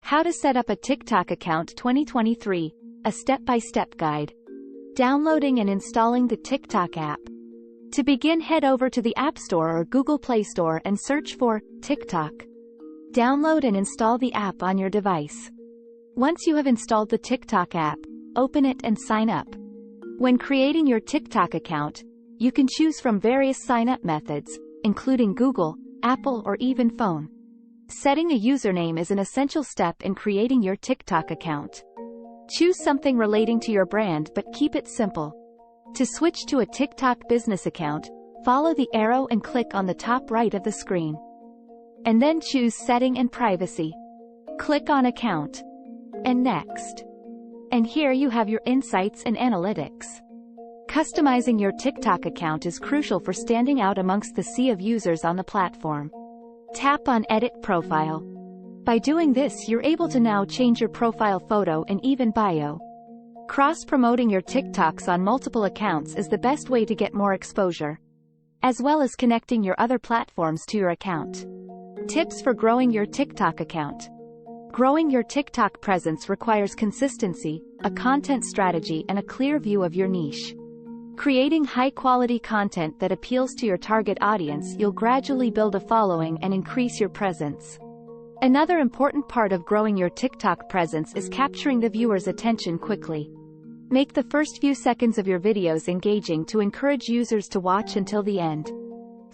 How to set up a TikTok account 2023, a step-by-step guide. Downloading and installing the TikTok app. To begin, head over to the App Store or Google Play Store and search for TikTok. Download and install the app on your device. Once you have installed the TikTok app, open it and sign up. When creating your TikTok account, you can choose from various sign-up methods, including Google, Apple, or even phone. Setting a username is an essential step in creating your TikTok account. Choose something relating to your brand but keep it simple. To switch to a TikTok business account, follow the arrow and click on the top right of the screen. And then choose Setting and Privacy. Click on Account. And Next. And here you have your insights and analytics. Customizing your TikTok account is crucial for standing out amongst the sea of users on the platform. Tap on Edit Profile. By doing this, you're able to now change your profile photo and even bio. Cross-promoting your TikToks on multiple accounts is the best way to get more exposure, as well as connecting your other platforms to your account. Tips for growing your TikTok account. Growing your TikTok presence requires consistency, a content strategy, and a clear view of your niche. Creating high-quality content that appeals to your target audience, you'll gradually build a following and increase your presence. Another important part of growing your TikTok presence is capturing the viewer's attention quickly. Make the first few seconds of your videos engaging to encourage users to watch until the end.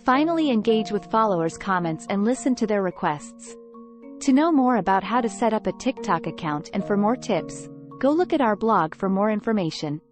Finally, engage with followers' comments and listen to their requests. To know more about how to set up a TikTok account and for more tips, go look at our blog for more information.